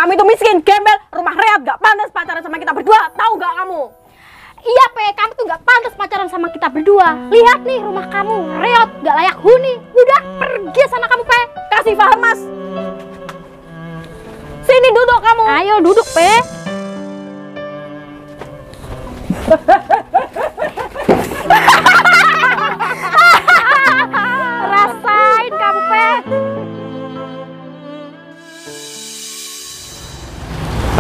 Kamu itu miskin, gembel, rumah reot, gak pantas pacaran sama kita berdua. Tahu gak kamu? Iya, Pe, kamu tuh gak pantas pacaran sama kita berdua. Lihat nih rumah kamu, reot, gak layak huni. Udah, pergi sana kamu, Pe. Kasih paham, Mas. Sini duduk kamu. Ayo duduk, Pe. Rasain kamu, Pe.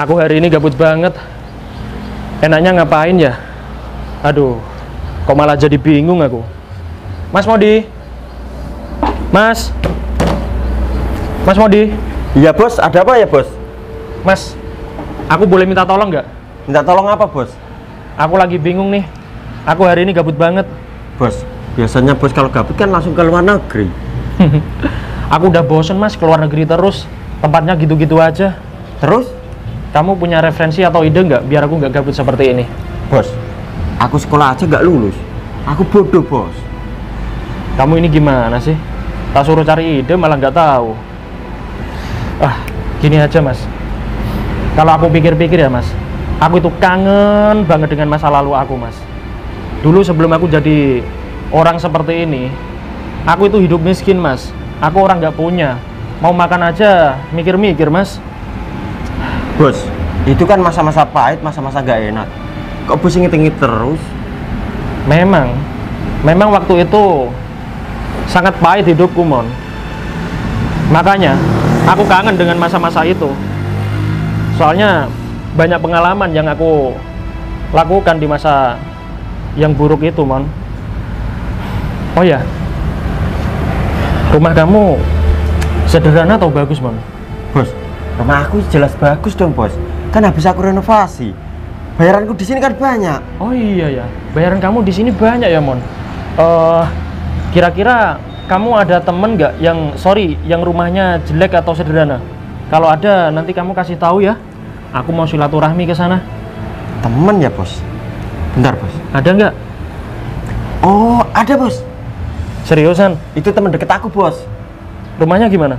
Aku hari ini gabut banget. Enaknya ngapain ya? Aduh, kok malah jadi bingung aku. Mas Modi? Mas Modi? Iya bos, ada apa ya bos? Mas, aku boleh minta tolong nggak? Minta tolong apa bos? Aku lagi bingung nih. Aku hari ini gabut banget. Bos, biasanya bos kalau gabut kan langsung ke luar negeri. Aku udah bosen mas keluar negeri terus. Tempatnya gitu-gitu aja. Terus? Kamu punya referensi atau ide nggak biar aku nggak gabut seperti ini? Bos, aku sekolah aja nggak lulus. Aku bodoh bos. Kamu ini gimana sih? Tak suruh cari ide malah nggak tahu. Gini aja mas. Kalau aku pikir-pikir ya mas, aku itu kangen banget dengan masa lalu aku mas. Dulu sebelum aku jadi orang seperti ini, aku itu hidup miskin mas. Aku orang nggak punya. Mau makan aja mikir-mikir mas. Bos, itu kan masa-masa pahit, masa-masa gak enak. Kok bos inget-inget terus? Memang waktu itu sangat pahit hidupku mon. Makanya aku kangen dengan masa-masa itu. Soalnya banyak pengalaman yang aku lakukan di masa yang buruk itu mon. Oh ya, rumah kamu sederhana atau bagus mon? Bos, rumah aku jelas bagus dong bos. Kan habis aku renovasi. Bayaranku di sini kan banyak. Oh iya ya, bayaran kamu di sini banyak ya mon. Kira-kira kamu ada temen nggak yang rumahnya jelek atau sederhana? Kalau ada nanti kamu kasih tahu ya. Aku mau silaturahmi ke sana. Temen ya bos? Bentar bos. Ada nggak? Oh ada bos. Seriusan? Itu temen deket aku bos. Rumahnya gimana?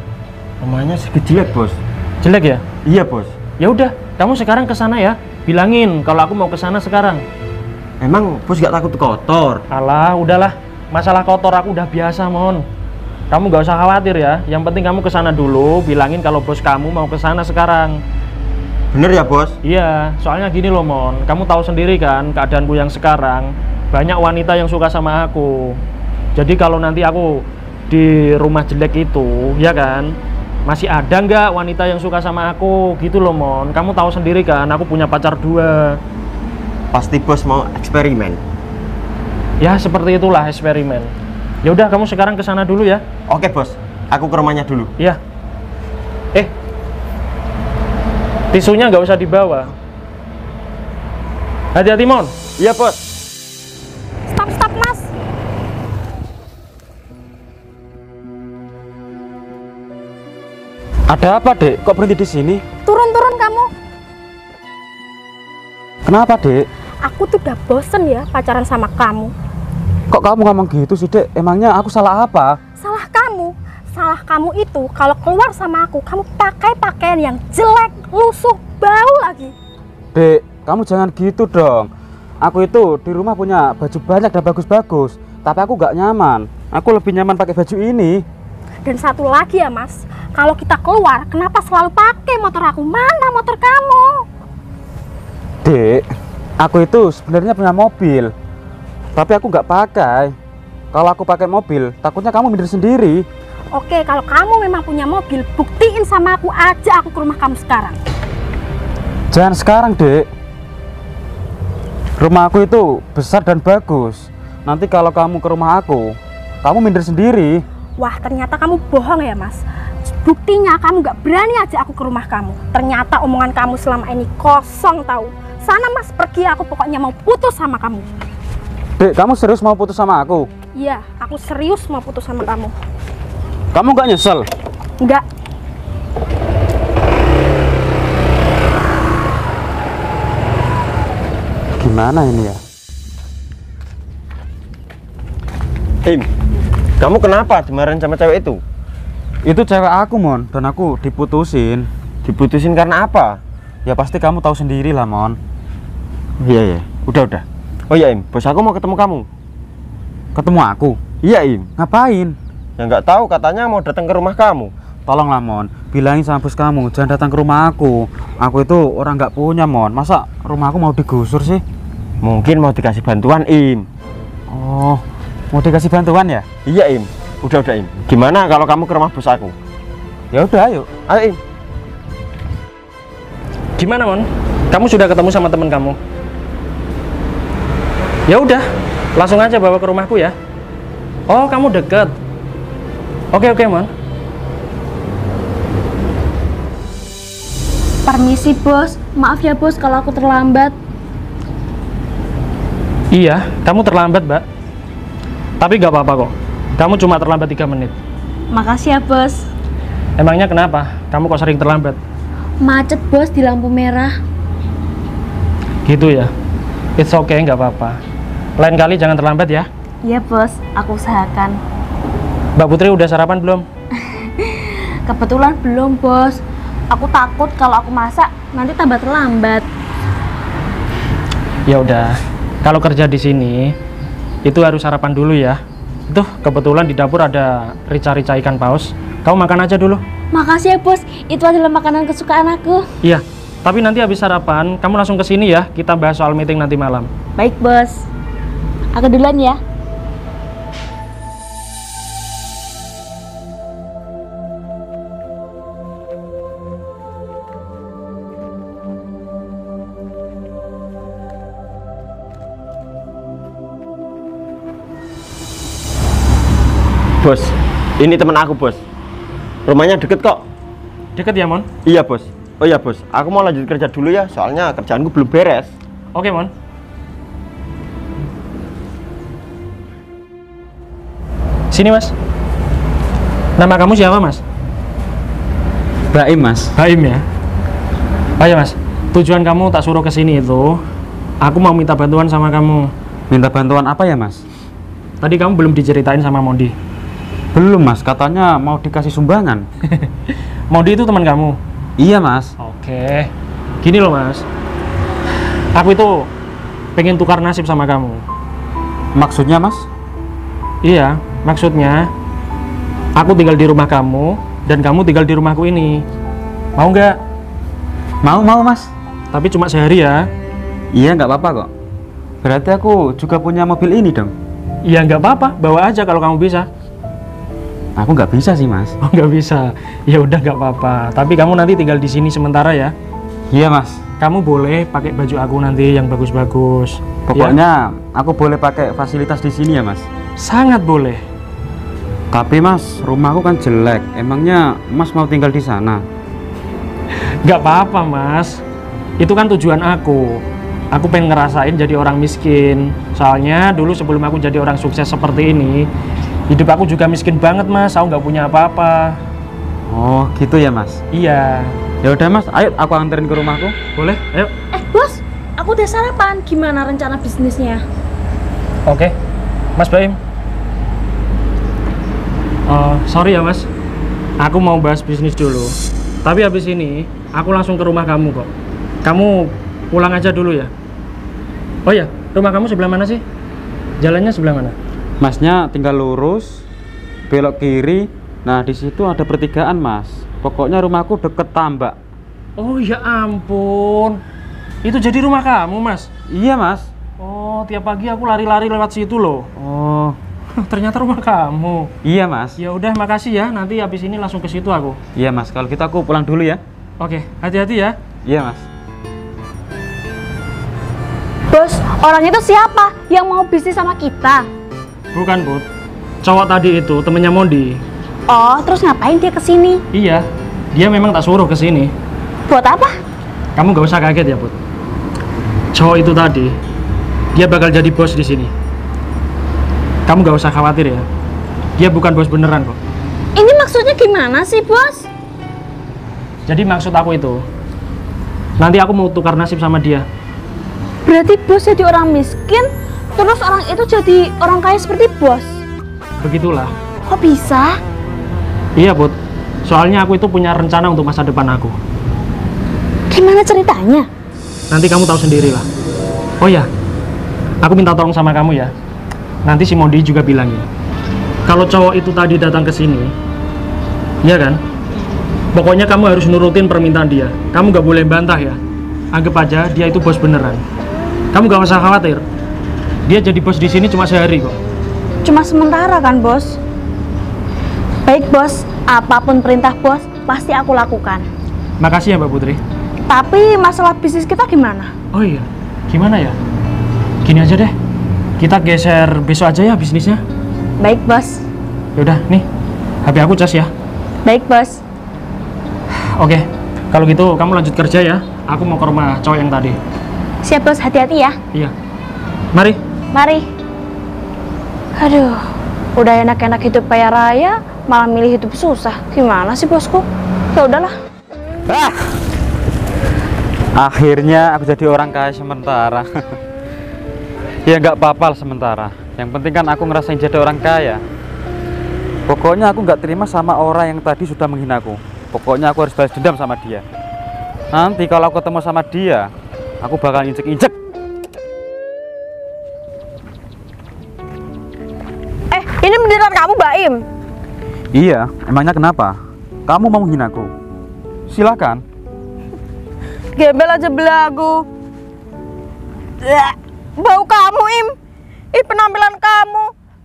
Rumahnya sedikit jelek bos. Jelek ya? Iya bos. Ya udah, kamu sekarang ke sana ya. Bilangin kalau aku mau ke sana sekarang. Emang bos gak takut kotor? Alah, udahlah. Masalah kotor aku udah biasa, mon. Kamu gak usah khawatir ya. Yang penting kamu ke sana dulu, bilangin kalau bos kamu mau ke sana sekarang. Bener ya bos? Iya, soalnya gini loh, mon. Kamu tahu sendiri kan keadaanku yang sekarang. Banyak wanita yang suka sama aku. Jadi kalau nanti aku di rumah jelek itu, ya kan? Masih ada nggak wanita yang suka sama aku? Gitu loh, mon. Kamu tahu sendiri kan, aku punya pacar 2. Pasti bos mau eksperimen. Ya seperti itulah eksperimen. Ya udah kamu sekarang ke sana dulu ya. Oke bos, aku ke rumahnya dulu. Iya. Tisunya nggak usah dibawa. Hati-hati mon. Iya bos. Stop, Mas. Ada apa dek? Kok berhenti di sini? Turun kamu. Kenapa dek? Aku tuh udah bosen ya pacaran sama kamu. Kok kamu ngomong gitu sih dek? Emangnya aku salah apa? Salah kamu. Salah kamu itu kalau keluar sama aku, kamu pakai pakaian yang jelek, lusuh, bau lagi. Dek, kamu jangan gitu dong. Aku itu di rumah punya baju banyak dan bagus-bagus, tapi aku gak nyaman. Aku lebih nyaman pakai baju ini. Dan satu lagi ya mas, kalau kita keluar, kenapa selalu pakai motor aku? Mana motor kamu? Dek, aku itu sebenarnya punya mobil, tapi aku gak pakai. Kalau aku pakai mobil, takutnya kamu minder sendiri. Oke, kalau kamu memang punya mobil, buktiin sama aku aja aku ke rumah kamu sekarang. Jangan sekarang dek. Rumah aku itu besar dan bagus. Nanti kalau kamu ke rumah aku, kamu minder sendiri. Wah, ternyata kamu bohong ya mas. Buktinya kamu gak berani aja aku ke rumah kamu. Ternyata omongan kamu selama ini kosong tahu. Sana mas, pergi, aku pokoknya mau putus sama kamu. Dek, kamu serius mau putus sama aku? Iya, aku serius mau putus sama kamu. Kamu gak nyesel? Enggak. Gimana ini ya? Kamu kenapa dimarahin sama cewek itu? Itu cewek aku mon, dan aku diputusin. Diputusin karena apa? Ya pasti kamu tahu sendiri lah, Mon. Iya, ya. Udah. Oh iya, Im. Bos aku mau ketemu kamu. Ketemu aku? Iya, Im. Ngapain? Ya nggak tahu, katanya mau datang ke rumah kamu. Tolonglah, Mon. Bilangin sama bos kamu, jangan datang ke rumah aku. Aku itu orang nggak punya, Mon. Masa rumah aku mau digusur sih? Mungkin mau dikasih bantuan, Im. Oh, mau dikasih bantuan ya? Iya, Im. Udah, Im. Gimana kalau kamu ke rumah bos aku? Ya udah, ayo. Ayo, Im. Gimana, Mon? Kamu sudah ketemu sama teman kamu? Ya udah, langsung aja bawa ke rumahku ya. Oh, kamu deket. Oke, Mon. Permisi bos, maaf ya bos kalau aku terlambat. Iya, kamu terlambat, Mbak. Tapi nggak apa-apa kok. Kamu cuma terlambat 3 menit. Makasih ya bos. Emangnya kenapa? Kamu kok sering terlambat? Macet bos di lampu merah. Gitu ya? It's okay, nggak apa-apa. Lain kali jangan terlambat ya. Iya bos, aku usahakan. Mbak Putri udah sarapan belum? Kebetulan belum bos. Aku takut kalau aku masak nanti tambah terlambat. Ya udah. Kalau kerja di sini itu harus sarapan dulu ya. Tuh, kebetulan di dapur ada rica-rica ikan paus. Kamu makan aja dulu. Makasih ya bos, itu adalah makanan kesukaan aku. Iya. Tapi nanti habis sarapan kamu langsung ke sini ya. Kita bahas soal meeting nanti malam. Baik bos. Aku duluan ya. Bos, ini teman aku, Bos. Rumahnya deket kok. Deket ya, Mon? Iya, Bos. Oh iya, Bos. Aku mau lanjut kerja dulu ya, soalnya kerjaanku belum beres. Oke, Mon. Sini, Mas. Nama kamu siapa, Mas? Baim, Mas. Baim ya? Ayo, Mas. Tujuan kamu tak suruh ke sini itu, aku mau minta bantuan sama kamu. Minta bantuan apa ya, Mas? Tadi kamu belum diceritain sama Mondi. Belum, Mas. Katanya mau dikasih sumbangan. Mondi itu teman kamu? Iya, Mas. Oke. Gini loh, Mas. Aku itu pengen tukar nasib sama kamu. Maksudnya, Mas? Iya, maksudnya aku tinggal di rumah kamu dan kamu tinggal di rumahku ini. Mau nggak? Mau, Mas. Tapi cuma sehari ya. Iya, nggak apa-apa kok. Berarti aku juga punya mobil ini dong. Iya, nggak apa-apa. Bawa aja kalau kamu bisa. Aku nggak bisa sih, Mas. Oh, nggak bisa. Ya udah, nggak apa-apa. Tapi kamu nanti tinggal di sini sementara ya. Iya, Mas. Kamu boleh pakai baju aku nanti yang bagus-bagus. Pokoknya aku boleh pakai fasilitas di sini ya, Mas. Sangat boleh. Tapi, Mas, rumahku kan jelek. Emangnya Mas mau tinggal di sana? Nggak apa-apa, Mas. Itu kan tujuan aku. Aku pengen ngerasain jadi orang miskin. Soalnya dulu sebelum aku jadi orang sukses seperti ini, hidup aku juga miskin banget, Mas. Aku nggak punya apa-apa. Oh, gitu ya, Mas. Iya. Ya udah, Mas. Ayo aku anterin ke rumahku. Boleh? Ayo. Bos, aku udah sarapan. Gimana rencana bisnisnya? Oke. Mas Baim. Sorry ya, Mas. Aku mau bahas bisnis dulu. Tapi habis ini aku langsung ke rumah kamu kok. Kamu pulang aja dulu ya. Oh ya, rumah kamu sebelah mana sih? Jalannya sebelah mana? Masnya tinggal lurus, belok kiri. Nah, di situ ada pertigaan, Mas. Pokoknya rumahku deket tambak. Oh ya ampun. Itu jadi rumah kamu, Mas? Iya, Mas. Oh, tiap pagi aku lari-lari lewat situ loh. Oh, Ternyata rumah kamu. iya, Mas. Ya udah, makasih ya. Nanti habis ini langsung ke situ aku. Iya, Mas. Kalau gitu aku pulang dulu ya. Oke, hati-hati ya. Iya, Mas. Bos, orang itu siapa yang mau bisnis sama kita? Bukan, Put. Cowok tadi itu temennya Mondi. Oh, terus ngapain dia kesini? Iya, dia memang tak suruh ke sini. Buat apa? Kamu gak usah kaget ya, Put. Cowok itu tadi, dia bakal jadi bos di sini. Kamu gak usah khawatir ya. Dia bukan bos beneran kok. Ini maksudnya gimana sih, Bos? Jadi maksud aku itu, nanti aku mau tukar nasib sama dia. Berarti bos jadi orang miskin, terus orang itu jadi orang kaya seperti bos? Begitulah. Kok bisa? Iya, Put. Soalnya aku itu punya rencana untuk masa depan aku. Gimana ceritanya? Nanti kamu tahu sendiri lah. Oh ya, aku minta tolong sama kamu ya. Nanti si Mondi juga bilangin. Kalau cowok itu tadi datang ke sini, ya kan? Pokoknya kamu harus nurutin permintaan dia. Kamu gak boleh bantah ya. Anggap aja dia itu bos beneran. Kamu gak usah khawatir. Dia jadi bos di sini cuma sehari kok. Cuma sementara kan, Bos? Baik, Bos. Apapun perintah Bos, pasti aku lakukan. Makasih ya Mbak Putri. Tapi masalah bisnis kita gimana? Oh iya, gimana ya? Gini aja deh. Kita geser besok aja ya bisnisnya. Baik, Bos. Yaudah, nih. HP aku cas ya. Baik, Bos. Oke, kalau gitu kamu lanjut kerja ya. Aku mau ke rumah cowok yang tadi. Siap, Bos. Hati-hati ya. Iya. Mari. Mari. Aduh, udah enak-enak hidup kaya raya, malah milih hidup susah. Gimana sih, Bosku? Ya udahlah. Akhirnya aku jadi orang kaya sementara. Ya nggak apa-apa sementara. Yang penting kan aku ngerasain jadi orang kaya. Pokoknya aku nggak terima sama orang yang tadi sudah menghinaku. Pokoknya aku harus balas dendam sama dia. Nanti kalau aku ketemu sama dia, aku bakal injek-injek. Ini beneran kamu, Baim? Iya, emangnya kenapa? Kamu mau menghinaku? Silakan. Gembel aja belagu. Bau kamu, Im. Penampilan kamu.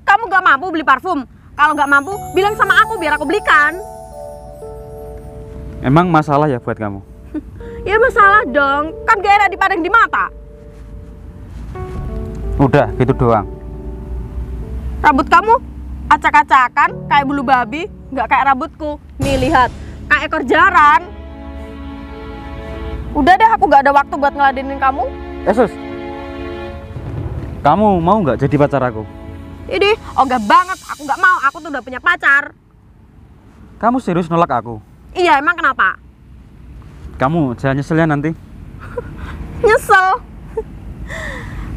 Kamu gak mampu beli parfum? Kalau gak mampu, bilang sama aku biar aku belikan. Emang masalah ya buat kamu? Ya masalah dong, kan gak enak dipandang di mata. Udah, gitu doang. Rambut kamu acak-acakan kayak bulu babi, nggak kayak rambutku. Nih lihat, kayak ekor jaran. Udah deh, aku nggak ada waktu buat ngeladenin kamu. Sus, kamu mau nggak jadi pacar aku? Ini ogah banget, aku nggak mau. Aku tuh udah punya pacar. Kamu serius nolak aku? Iya, emang kenapa? Kamu jangan nyesel ya nanti. Nyesel.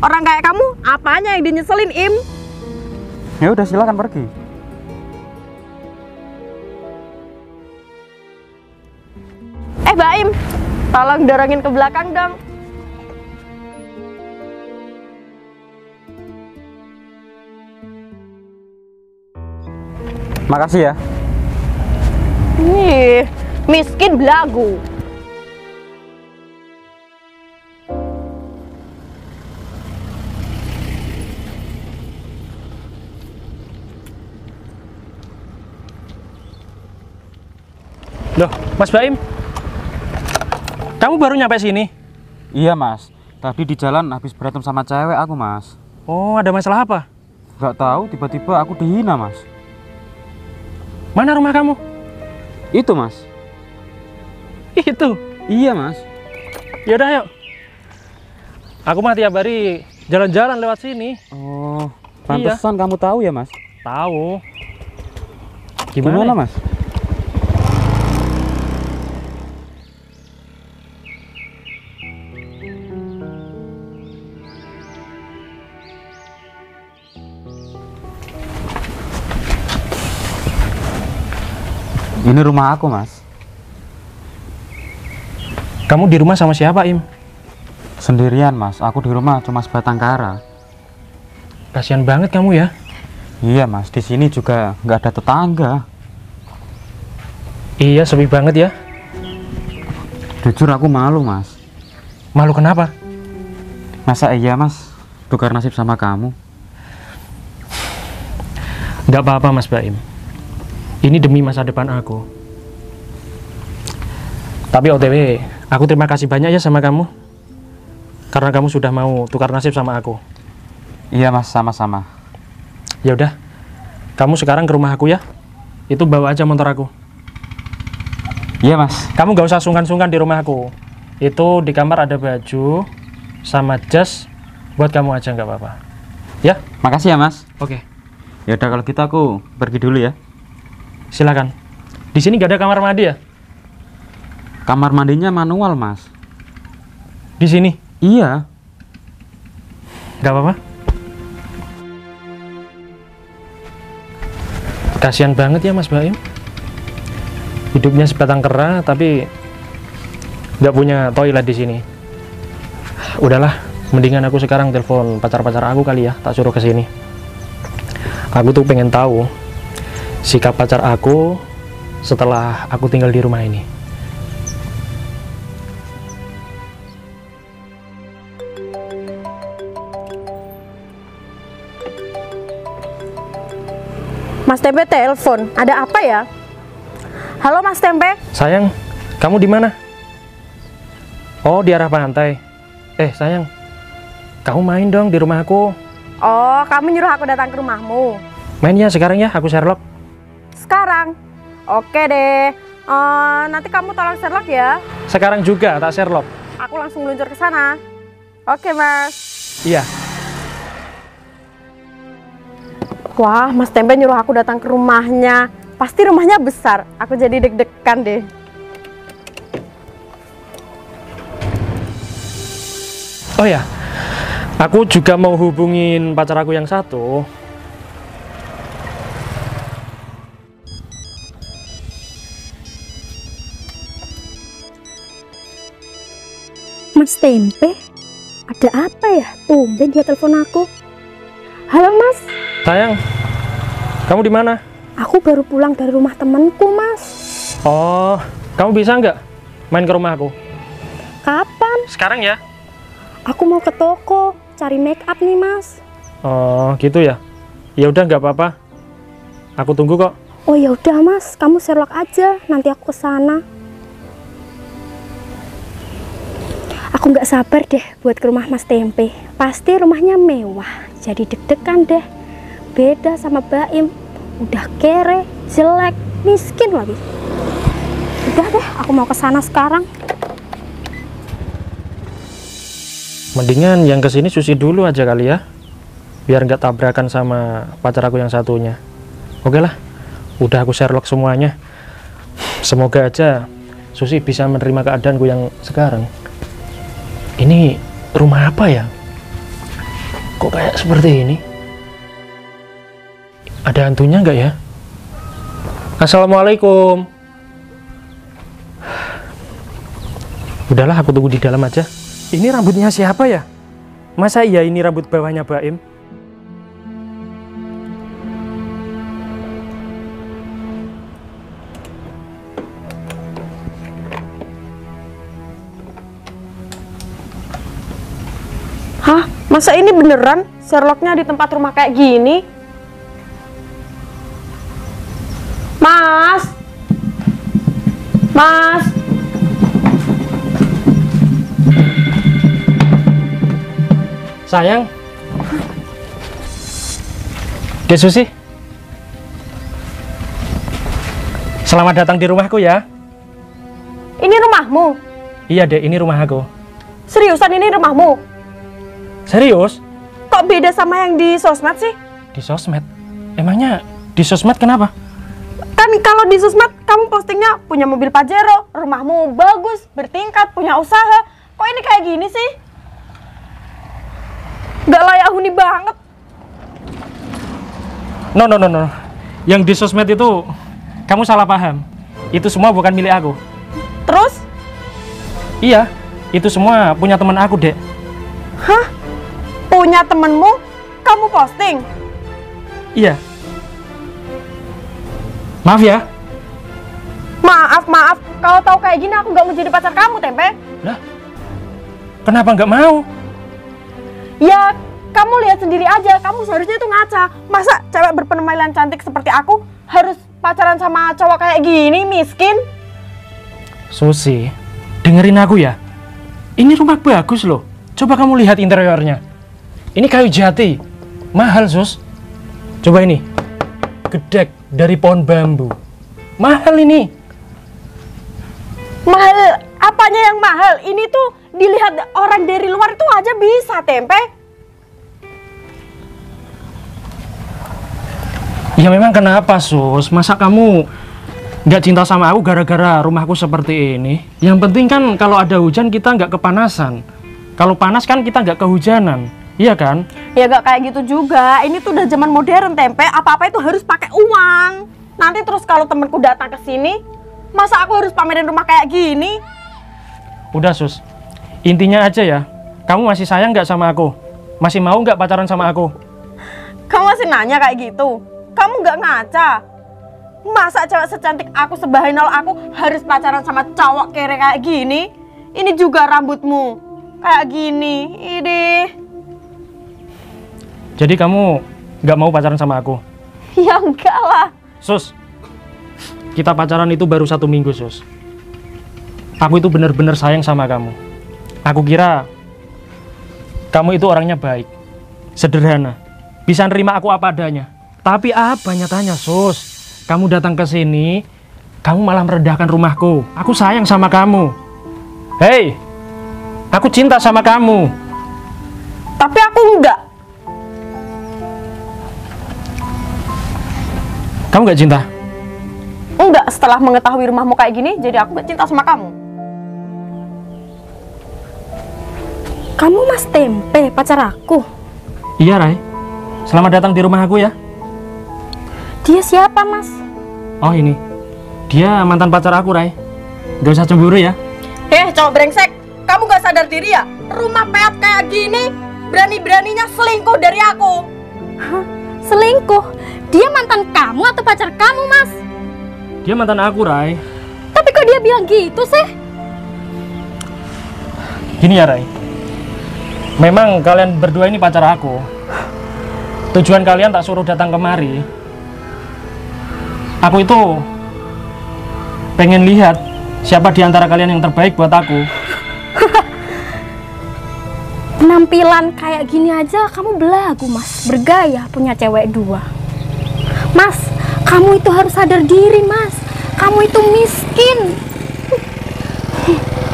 Orang kayak kamu, apanya yang dinyeselin, Im? Ya udah, silakan pergi. Baim, tolong dorongin ke belakang dong. Makasih ya. Nih, miskin belagu. Loh, Mas Baim, kamu baru nyampe sini? Iya mas, tadi di jalan habis berantem sama cewek aku mas. Oh, ada masalah apa? Gak tahu, tiba-tiba aku dihina mas. Mana rumah kamu? Itu mas. Itu? Iya mas. Yaudah yuk. Aku mah tiap hari jalan-jalan lewat sini. Oh, pantesan kamu tahu ya mas? Tahu. Gimana mas? Ini rumah aku mas. Kamu di rumah sama siapa, Im? Sendirian mas, aku di rumah cuma sebatang kara. Kasihan banget kamu ya. Iya mas, di sini juga nggak ada tetangga. Iya, sepi banget ya. Jujur aku malu mas. Malu kenapa? Masa iya mas, tukar nasib sama kamu? Nggak apa-apa Mas Baim. Ini demi masa depan aku. Tapi OTW, aku terima kasih banyak ya sama kamu. Karena kamu sudah mau tukar nasib sama aku. Iya mas, sama-sama. Ya udah, kamu sekarang ke rumah aku ya. Itu bawa aja motor aku. Iya mas. Kamu gak usah sungkan-sungkan di rumah aku. Itu di kamar ada baju sama jas buat kamu aja, nggak apa-apa. Ya? Makasih ya mas. Oke. Ya udah kalau gitu aku pergi dulu ya. Silakan. Di sini gak ada kamar mandi ya? Kamar mandinya manual mas. Di sini? Iya. Gak apa-apa. Kasihan banget ya Mas Baim. Hidupnya sebatang kara, tapi nggak punya toilet di sini. Udahlah, mendingan aku sekarang telepon pacar-pacar aku kali ya, tak suruh ke sini. Aku tuh pengen tahu sikap pacar aku setelah aku tinggal di rumah ini. Mas Tempe telepon, ada apa ya? Halo Mas Tempe. Sayang, kamu di mana? Oh, di arah pantai. Sayang, kamu main dong di rumah aku. Oh, kamu nyuruh aku datang ke rumahmu? Main ya sekarang ya, aku Sherlock. Sekarang? Oke deh. Nanti kamu tolong Sherlock ya. Sekarang juga, tak Sherlock. Aku langsung meluncur ke sana. Oke Mas. Iya. Wah, Mas Tempe nyuruh aku datang ke rumahnya. Pasti rumahnya besar. Aku jadi deg-degan deh. Oh ya, aku juga mau hubungin pacar aku yang satu. Mas Tempe, ada apa ya? Tumben dia telepon aku. Halo Mas, Sayang, kamu di mana? aku baru pulang dari rumah temenku Mas. Oh, kamu bisa nggak main ke rumah aku? Kapan? Sekarang ya? Aku mau ke toko cari make up nih Mas. Oh, gitu ya? Ya udah nggak apa-apa. Aku tunggu kok. Oh ya udah Mas, kamu Sherlock aja, nanti aku ke sana. Aku nggak sabar deh buat ke rumah Mas Tempe. Pasti rumahnya mewah, jadi deg-degan deh. Beda sama Baim, udah kere, jelek, miskin lagi. Udah deh, aku mau ke sana sekarang. Mendingan yang kesini Susi dulu aja kali ya, biar nggak tabrakan sama pacar aku yang satunya. Oke lah, udah aku Sherlock semuanya. Semoga aja Susi bisa menerima keadaanku yang sekarang. Ini rumah apa ya? Kok kayak seperti ini? Ada hantunya nggak ya? Assalamualaikum. Udahlah, aku tunggu di dalam aja. Ini rambutnya siapa ya? Masa iya ini rambut bawahnya Baim? Hah? Masa ini beneran Sherlocknya di tempat rumah kayak gini? Mas! Mas! Sayang. Dek Susi. Selamat datang di rumahku ya. Ini rumahmu? Iya Dek, ini rumah aku. Seriusan ini rumahmu? Serius? Kok beda sama yang di sosmed sih? Di sosmed? Emangnya di sosmed kenapa? Kan kalau di sosmed kamu postingnya punya mobil Pajero, rumahmu bagus, bertingkat, punya usaha. Kok ini kayak gini sih? Gak layak huni banget. No. Yang di sosmed itu kamu salah paham. Itu semua bukan milik aku. Terus? Iya, itu semua punya teman aku, Dek. Hah? Punya temenmu? Kamu posting? Iya. Maaf ya. Maaf. Kalau tahu kayak gini aku nggak mau jadi pacar kamu, Tempe. Lah, kenapa nggak mau? Ya, kamu lihat sendiri aja. Kamu seharusnya itu ngaca. Masa cewek berpenampilan cantik seperti aku harus pacaran sama cowok kayak gini, miskin? Susi, dengerin aku ya. Ini rumah bagus loh. Coba kamu lihat interiornya. Ini kayu jati. Mahal, Sus. Coba ini. Gedek dari pohon bambu. Mahal ini. Mahal? Apanya yang mahal? Ini tuh dilihat orang dari luar itu aja bisa, Tempe. Ya memang kenapa, Sus? Masa kamu nggak cinta sama aku gara-gara rumahku seperti ini? Yang penting kan kalau ada hujan kita nggak kepanasan. Kalau panas kan kita nggak kehujanan. Iya kan? Ya gak kayak gitu juga. Ini tuh udah zaman modern, Tempe. Apa-apa itu harus pakai uang. Nanti terus kalau temenku datang ke sini, masa aku harus pamerin rumah kayak gini? Udah Sus, intinya aja ya, kamu masih sayang nggak sama aku? Masih mau nggak pacaran sama aku? Kamu masih nanya kayak gitu? Kamu nggak ngaca? Masa cewek secantik aku, sebahinal aku harus pacaran sama cowok kere kayak gini? Ini juga rambutmu kayak gini, ini. Jadi kamu nggak mau pacaran sama aku? Ya enggak lah. Sus, kita pacaran itu baru 1 minggu Sus. Aku itu bener-bener sayang sama kamu. Aku kira kamu itu orangnya baik, sederhana, bisa nerima aku apa adanya. Tapi apa nyatanya Sus? Kamu datang ke sini, kamu malah merendahkan rumahku. Aku sayang sama kamu. Hei, aku cinta sama kamu. Tapi aku enggak. Kamu nggak cinta? Enggak, setelah mengetahui rumahmu kayak gini, jadi aku nggak cinta sama kamu. Kamu Mas Tempe, pacar aku? Iya Rai, selamat datang di rumah aku ya. Dia siapa Mas? Oh ini, dia mantan pacar aku Rai. Gak usah cemburu ya. Cowok brengsek, kamu gak sadar diri ya? Rumah peot kayak gini, berani-beraninya selingkuh dari aku. Hah? Selingkuh? Dia mantan kamu atau pacar kamu Mas? Dia mantan aku Rai. Tapi kok dia bilang gitu sih? Gini ya Rai, memang kalian berdua ini pacar aku. Tujuan kalian tak suruh datang kemari, aku itu pengen lihat siapa di antara kalian yang terbaik buat aku. Penampilan kayak gini aja kamu belagu Mas, bergaya punya cewek 2. Mas, kamu itu harus sadar diri Mas, kamu itu miskin.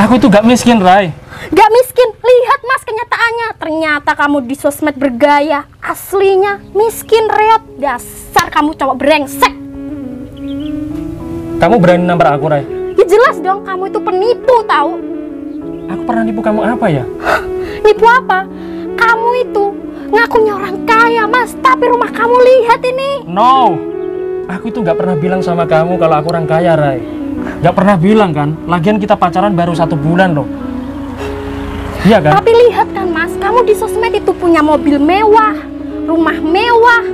Aku itu gak miskin Rai. Gak miskin, lihat Mas kenyataannya. Ternyata kamu di sosmed bergaya, aslinya miskin reot. Dasar kamu cowok brengsek. Kamu berani nampar aku Rai? Ya jelas dong, kamu itu penipu tahu. Aku pernah nipu kamu apa ya? Nipu apa? Kamu itu ngakunya orang kaya Mas, tapi rumah kamu lihat ini. No, aku itu gak pernah bilang sama kamu kalau aku orang kaya Rai. Gak pernah bilang kan, lagian kita pacaran baru 1 bulan loh. Iya kan? Tapi lihat kan Mas, kamu di sosmed itu punya mobil mewah, rumah mewah.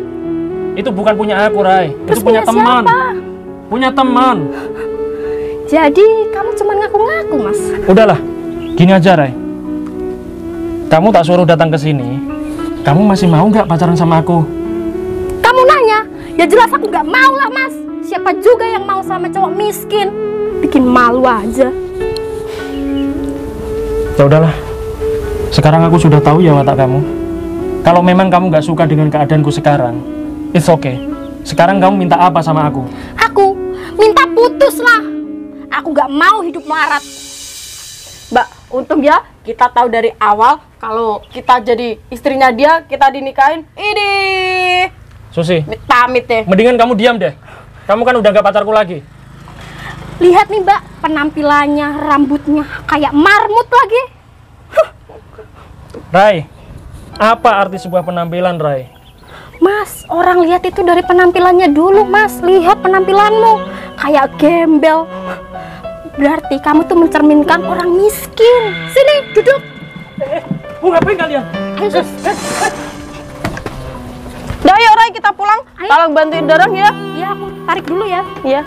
Itu bukan punya aku Rai, Terus itu punya teman. siapa? Punya teman. Jadi kamu cuma ngaku-ngaku Mas. Udahlah, gini aja Rai. Kamu tak suruh datang ke sini, kamu masih mau nggak pacaran sama aku? Kamu nanya, ya jelas aku nggak mau lah Mas. Siapa juga yang mau sama cowok miskin? Bikin malu aja. Ya udahlah, sekarang aku sudah tahu ya watak kamu. Kalau memang kamu nggak suka dengan keadaanku sekarang, it's okay. Sekarang kamu minta apa sama aku? Aku minta putus lah. Aku nggak mau hidup melarat. Mbak, untung ya kita tahu dari awal kalau kita jadi istrinya dia, kita dinikahin. Ini Susi, pamit deh. mendingan kamu diam deh. Kamu kan udah nggak pacarku lagi. Lihat nih Mbak, penampilannya, rambutnya kayak marmut lagi. Rai, apa arti sebuah penampilan Rai? Mas, orang lihat itu dari penampilannya dulu Mas. Lihat penampilanmu kayak gembel. Berarti kamu tuh mencerminkan orang miskin. Sini, duduk. Ngapain kalian? Ayo sus. Udah yuk Rai, kita pulang. Ayo. Tolong bantuin dorong ya. Ya, aku tarik dulu ya. Iya.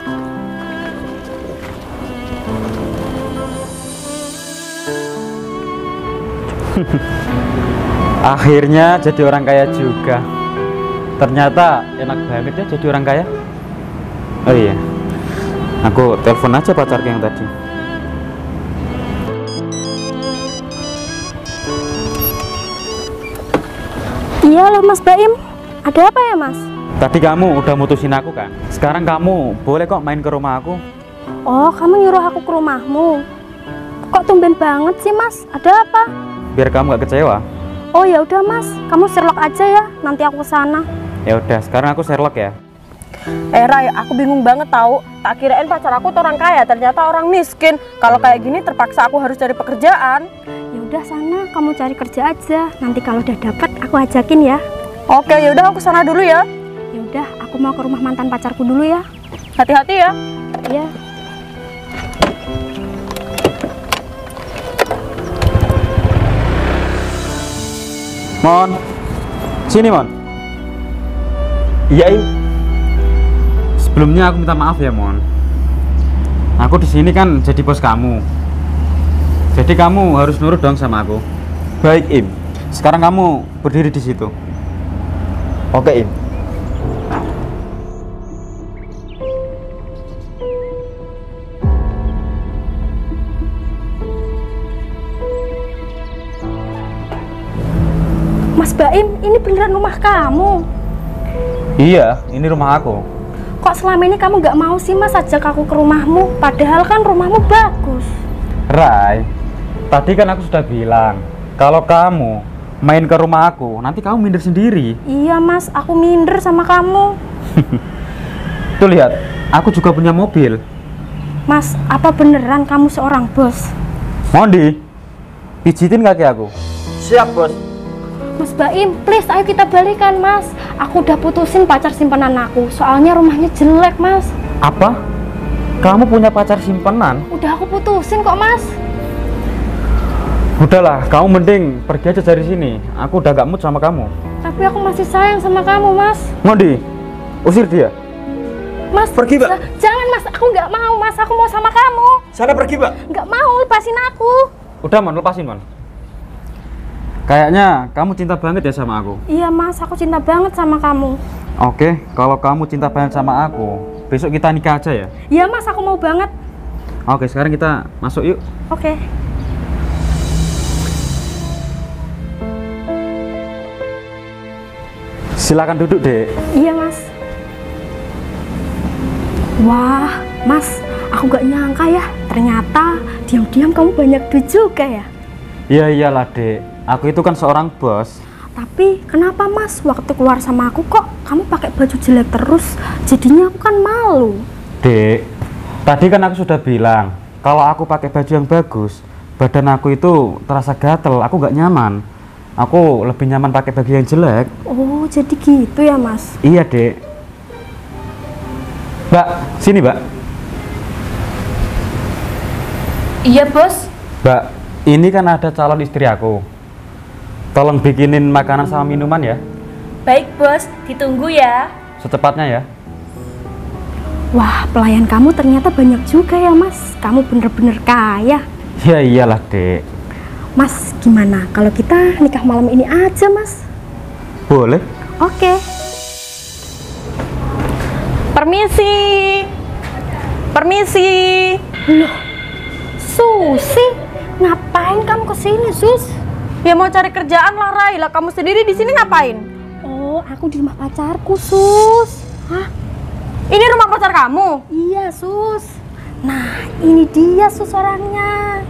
Akhirnya jadi orang kaya juga. Ternyata enak banget ya jadi orang kaya. Oh iya, aku telepon aja pacarku yang tadi. Iya loh Mas Baim. Ada apa ya Mas? Tadi kamu udah mutusin aku kan? Sekarang kamu boleh kok main ke rumah aku. Oh, kamu nyuruh aku ke rumahmu. Kok tumben banget sih Mas? Ada apa? Biar kamu gak kecewa. Oh ya udah Mas, kamu Sherlock aja ya. Nanti aku kesana. Ya udah, sekarang aku Sherlock ya. Rai, aku bingung banget tahu. Tak kirain pacar aku tuh orang kaya, ternyata orang miskin. Kalau kayak gini terpaksa aku harus cari pekerjaan. Ya udah sana, kamu cari kerja aja. Nanti kalau udah dapat aku ajakin ya. Oke, ya udah aku sana dulu ya. Ya udah, aku mau ke rumah mantan pacarku dulu ya. Hati-hati ya. Iya. Mon, sini Mon. Iya, Im. Sebelumnya aku minta maaf ya Mon. Aku di sini kan jadi bos kamu. Jadi kamu harus nurut dong sama aku. Baik, Im. Sekarang kamu berdiri di situ. Oke, Im. Mas Baim, ini beneran rumah kamu? Iya, ini rumah aku. Kok selama ini kamu nggak mau sih Mas ajak aku ke rumahmu? Padahal kan rumahmu bagus. Rai, tadi kan aku sudah bilang kalau kamu main ke rumah aku, nanti kamu minder sendiri. Iya Mas, aku minder sama kamu. Tuh lihat, aku juga punya mobil. Mas, apa beneran kamu seorang bos? Mondi, pijitin kaki aku. Siap, Bos. Mas Baim, please ayo kita balikan Mas. Aku udah putusin pacar simpanan aku, soalnya rumahnya jelek Mas. Apa? Kamu punya pacar simpenan? Udah aku putusin kok Mas. Udahlah, kamu mending pergi aja dari sini. Aku udah gak mood sama kamu. Tapi aku masih sayang sama kamu Mas. Mondi, usir dia. Mas, Pergi, Mbak. Jangan Mas, aku nggak mau Mas, aku mau sama kamu. Sana pergi, Mbak. Nggak mau, lepasin aku. Udah Mon, lepasin Mon. Kayaknya kamu cinta banget ya sama aku. Iya Mas, aku cinta banget sama kamu. Oke, kalau kamu cinta banget sama aku, besok kita nikah aja ya. Iya Mas, aku mau banget. Oke, sekarang kita masuk yuk. Oke. Silakan duduk, Dek. Iya Mas. Wah, Mas, aku gak nyangka ya. Ternyata diam-diam kamu banyak duit juga ya. Iya iyalah, Dek. Aku itu kan seorang bos. Tapi kenapa Mas waktu keluar sama aku kok kamu pakai baju jelek terus? Jadinya aku kan malu. Dek, tadi kan aku sudah bilang kalau aku pakai baju yang bagus, badan aku itu terasa gatel, aku nggak nyaman. Aku lebih nyaman pakai baju yang jelek. Oh, jadi gitu ya Mas. Iya, Dek. Mbak, sini, Mbak. Iya, Bos. Mbak, ini kan ada calon istri aku. Tolong bikinin makanan sama minuman ya. Baik, Bos. Ditunggu ya. Secepatnya ya. Wah, pelayan kamu ternyata banyak juga ya Mas. Kamu bener-bener kaya. Ya iyalah, Dek. Mas, gimana kalau kita nikah malam ini aja Mas? Boleh. Oke. Permisi. Permisi. Loh, Susi, ngapain kamu kesini Sus? Ya mau cari kerjaan lah, Rai. Lah kamu sendiri di sini ngapain? Oh, aku di rumah pacarku Sus. Hah? Ini rumah pacar kamu? Iya Sus. Nah, ini dia Sus orangnya.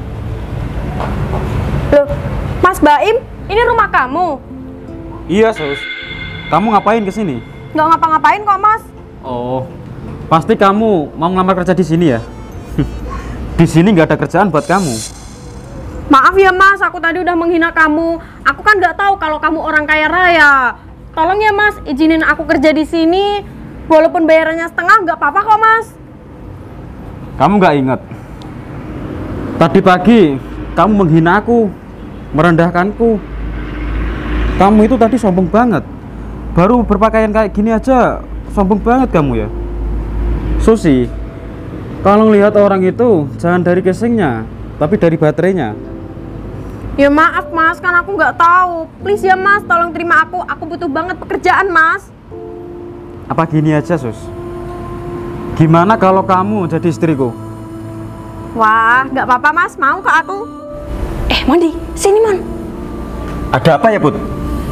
Loh, Mas Baim, ini rumah kamu? Iya, Sus. Kamu ngapain kesini? Nggak ngapa-ngapain kok, Mas. Oh, pasti kamu mau ngelamar kerja di sini ya? Di sini nggak ada kerjaan buat kamu. Maaf ya Mas, aku tadi udah menghina kamu. Aku kan nggak tahu kalau kamu orang kaya raya. Tolong ya Mas, izinin aku kerja di sini. Walaupun bayarannya setengah, nggak apa-apa kok Mas. Kamu nggak ingat? Tadi pagi kamu menghina aku, merendahkanku. Kamu itu tadi sombong banget. Baru berpakaian kayak gini aja sombong banget kamu ya. Susi, kalau lihat orang itu jangan dari casingnya, tapi dari baterainya. Ya maaf Mas, kan aku nggak tahu. Please ya Mas, tolong terima aku. Aku butuh banget pekerjaan Mas. Apa gini aja, Sus? Gimana kalau kamu jadi istriku? Wah, nggak apa-apa Mas, mau ke aku. Mondi, sini Mon. Ada apa ya, Put?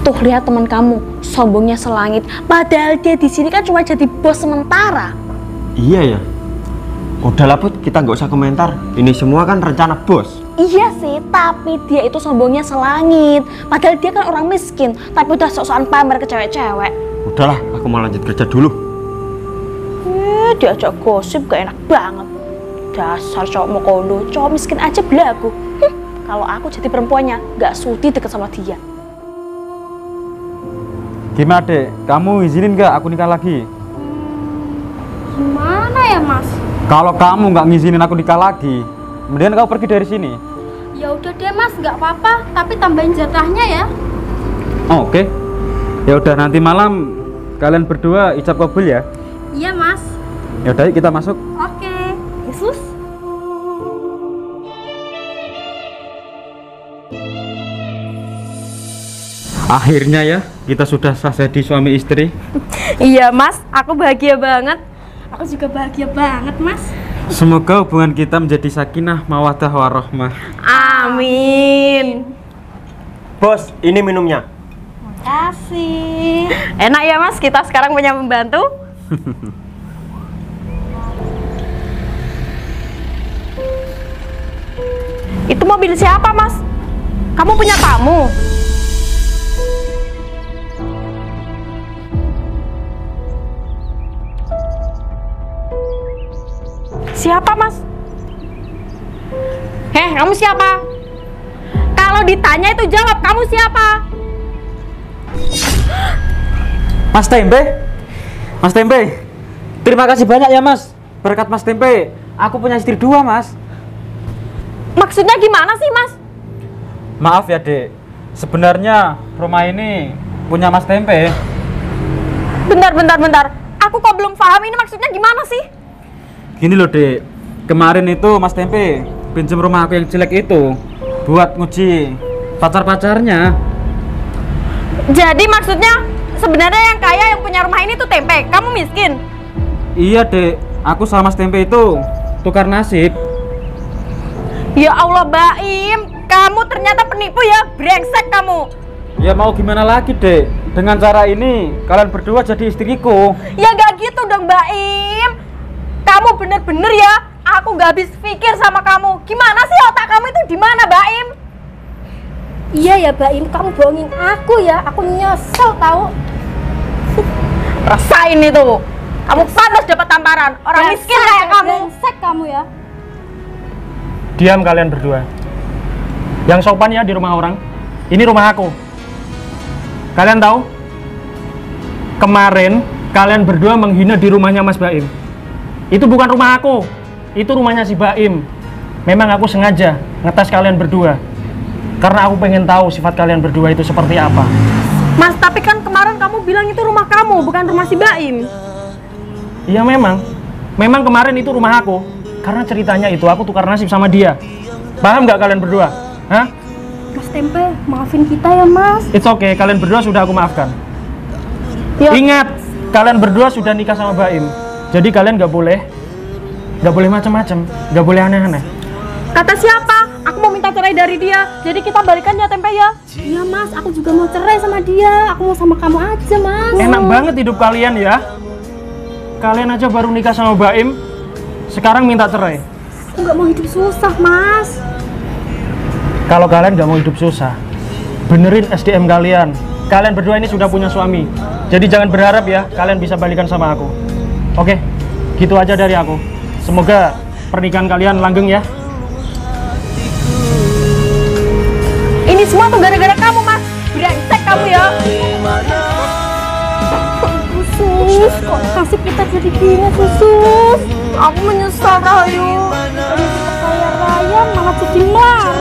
Tuh lihat teman kamu, sombongnya selangit. Padahal dia di sini kan cuma jadi bos sementara. Iya ya. Udahlah, Put, kita nggak usah komentar. Ini semua kan rencana bos. Iya sih, tapi dia itu sombongnya selangit. Padahal dia kan orang miskin, tapi udah sok-sokan pamer ke cewek-cewek. Udahlah, aku mau lanjut kerja dulu. Diajak gosip gak enak banget. Dasar cowok mokondo, cowok miskin aja belagu. Kalau aku jadi perempuannya, gak sudi deket sama dia. Gimana, Dek? Kamu izinin nggak aku nikah lagi? Gimana ya Mas? Kalau kamu nggak ngizinin aku nikah lagi, kemudian kamu pergi dari sini. Ya udah deh Mas, nggak apa-apa. Tapi tambahin jatahnya ya. Oh, oke. Ya udah, nanti malam kalian berdua ijab kabul ya. Iya mas. Ya udah, yuk kita masuk. Oke. Yesus. Akhirnya ya, kita sudah sah jadi suami istri. Iya mas, aku bahagia banget. Aku juga bahagia banget mas. Semoga hubungan kita menjadi sakinah, mawaddah, warahmah. Amin. Bos, ini minumnya. Kasih. Enak ya mas, kita sekarang punya pembantu. Itu mobil siapa mas? Kamu punya tamu? Siapa mas? Kamu siapa? Kalau ditanya itu jawab, kamu siapa? Mas Tempe, Mas Tempe, terima kasih banyak ya mas. Berkat Mas Tempe, aku punya istri 2 mas. Maksudnya gimana sih mas? Maaf ya dek, sebenarnya rumah ini punya Mas Tempe. Bentar. Aku kok belum paham ini maksudnya gimana sih? Gini loh dek, kemarin itu Mas Tempe pinjam rumah aku yang jelek itu buat nguji pacar-pacarnya. Jadi maksudnya sebenarnya yang kaya yang punya rumah ini tuh Tempe, kamu miskin? Iya dek, aku sama Mas Tempe itu tukar nasib. Ya Allah Baim, kamu ternyata penipu ya, brengsek kamu. Ya mau gimana lagi dek, dengan cara ini kalian berdua jadi istriku. Ya gak gitu dong Baim. Kamu bener-bener ya, aku gak habis pikir sama kamu. Gimana sih otak kamu itu di mana Baim? Iya ya Baim, kamu bohongin aku ya. Aku nyesel tahu. Rasain itu. Kamu pantas dapat tamparan. Orang miskin kayak kamu. Brengsek kamu ya. Diam kalian berdua. Yang sopan ya di rumah orang. Ini rumah aku. Kalian tahu? Kemarin kalian berdua menghina di rumahnya Mas Baim. Itu bukan rumah aku. Itu rumahnya si Baim. Memang aku sengaja ngetes kalian berdua. Karena aku pengen tahu sifat kalian berdua itu seperti apa. Mas, tapi kan kemarin kamu bilang itu rumah kamu, bukan rumah si Baim. Iya memang. Memang kemarin itu rumah aku. Karena ceritanya itu aku tukar nasib sama dia. Paham nggak kalian berdua? Hah? Mas Tempe, maafin kita ya mas. It's okay, kalian berdua sudah aku maafkan. Ya. Ingat, kalian berdua sudah nikah sama Baim. Jadi kalian nggak boleh macam-macam, nggak boleh aneh-aneh. Kata siapa? Aku mau minta cerai dari dia. Jadi kita balikan ya Tempe ya. Iya mas, aku juga mau cerai sama dia. Aku mau sama kamu aja mas. Enak banget hidup kalian ya. Kalian aja baru nikah sama Baim, sekarang minta cerai. Aku nggak mau hidup susah mas. Kalau kalian nggak mau hidup susah, benerin SDM kalian. Kalian berdua ini sudah punya suami. Jadi jangan berharap ya kalian bisa balikan sama aku. Oke, gitu aja dari aku. Semoga pernikahan kalian langgeng ya. Ini semua tuh gara-gara kamu mas. Brengsek kamu ya. Sus, kok kasih kita jadi gini sus? Aku menyesal Rahayu. Dari kita kaya raya malah jadi melarat.